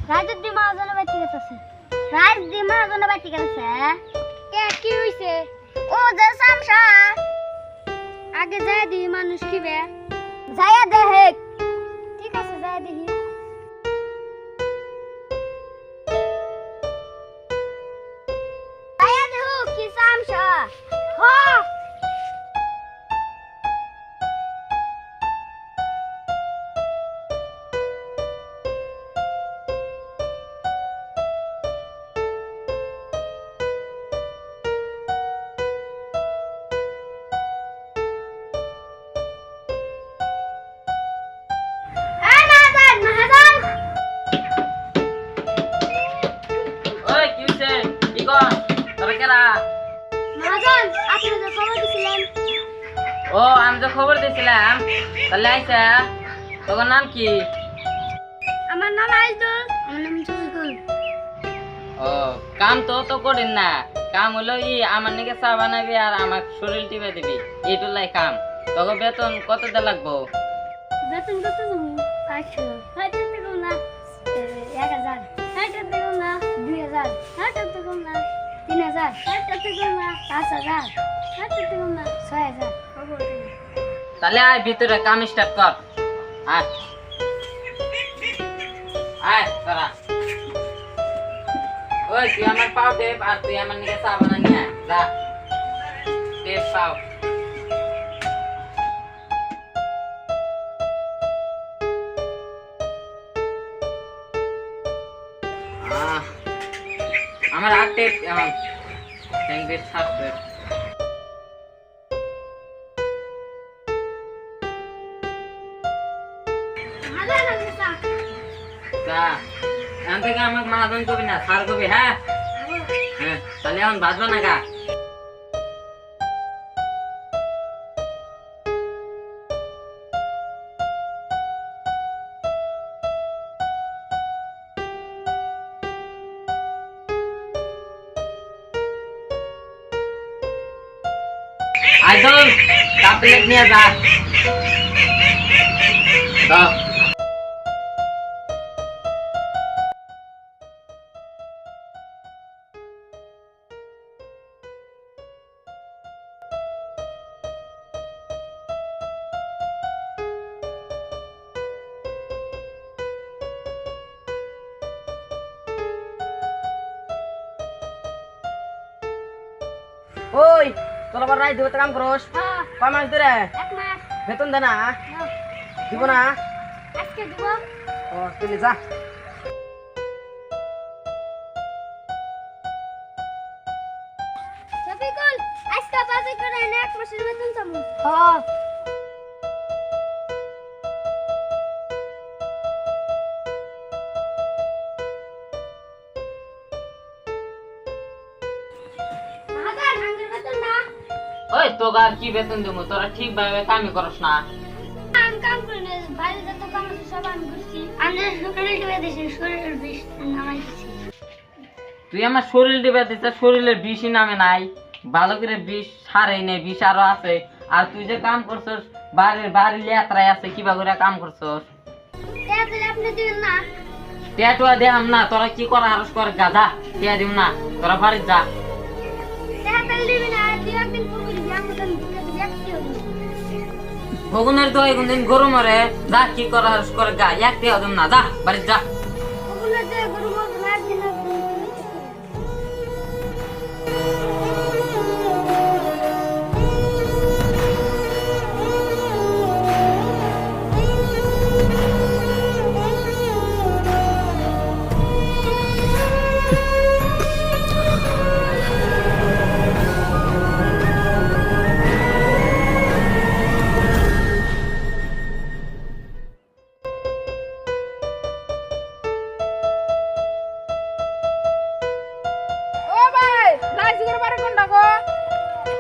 রাজদি মহাজনে বাইতে গেছে। রাজদি মহাজনে বাইতে গেছে। কে কি হইছে? ও যে সামসা। আগে যায় দি মানুষ কি বে? যায়া দেখ। ঠিক আছে যায় দেখি। যায়া দেখো কি সামসা। হ্যাঁ। ওই কি হইছে? কি কর? তোরা কেরা? মহাজন আপনি যে খবর দিছিলেন। ও আমি তো খবর দিয়েছিলাম। তাহলে আইসা তোর নাম কি? আমার নাম আইজুল। আমার নাম জুজুল। ও কাম তো তো করিন না। কাম হলো আমার নাকি চা বানাবি আর আমার শরীর টিপে দিবি, এইটুলাই কাম। তোকে বেতন কত দে লাগবো? বেতন কত দেবো? 500। হাইটা দেবো না 1000। হাইটা দেবো না 2000। হাইটা দেবো না 3000। হাইটা দেবো না 5000। হাইটা দেবো না 6000। খবর দেবো। তাহলে আয় ভিতরে কাম স্টার্ট কর। আয় আয় তোরা। ওই তুই আমার পাও টেপ আর তুই আমার নাকি চা বানা নিয়ে আয়। যা টেপ পাও। আমার আর টেপ আমার ট্যাঙ্কের ছাড়বে। মহাজন আমি চা। তা এখন থেকে আমাকে মাহাজন কবি না, সার কবি। হ্যাঁ হ্যাঁ, তাহলে এখন বাজবো না গা। আইজল কাপ প্লেট নিয়ে যা। দাও। ওই তোর আবার রাই দেবো কাম করস? হ্যাঁ, কয় মাস ধরে 1 মাস। বেতন দে না? নাও, দিব না? আজকে দিব। ও তুই যা। শফিকুল, আজকে বাজে করে এনে 1 মাসের বেতন চামু। হ্যাঁ। মহাজন আঙ্গুর বেতন না। ওই তোকে আর কি বেতন দেবো? তোরা ঠিকভাবে কামই করস না। আমি কাম করি না, বাইরে যত কাম আছে সব আমি করছি। আমি শরীর ডুবে দিছি, শরীরের বিষ নামাই দিছি। তুই আমার শরীর দিবে দিতে, শরীরের বিষই নামে নাই। ভালো করে বিষ সারেই নেই, বিষ আরো আছে। আর তুই যে কাম করছস বাড়ির লেত্রায় আছে, কিবা করে কাম করছস? তাহলে আপনি দিবেন না। টেটুয়া দেখাম না, তোরা কি করা হারস করে গাধা। টিয়া দিব না, তোরা বাড়ি যা। তাহলে দিবেন না, দুই একদিন পর করে দিই, আমি তো দেখতে হবে। ভগুনের তো কোনদিন গরু মরে, যা কি করা হারস করে গা, এক টিয়া দিব না, যা বাড়ি যা। ওগুলো যে গরু মরবে না, একদিন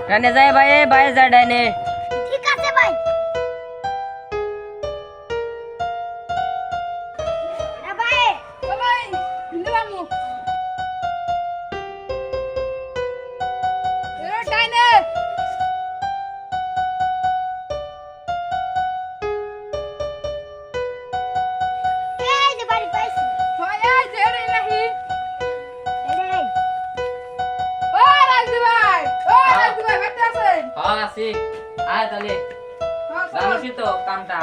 ডানে যায় ভাই, ভাই যায় ডানে। ঠিক আছে ভাই। এ ভাই, ও ভাই, হিন্দু বামু। এ ডাইনে। এই যে বাড়ি পাইছি। হয় এই যে হ্যাঁ আছি আয় তাহলে হ্যাঁ, চল। জানিসই তো কামটা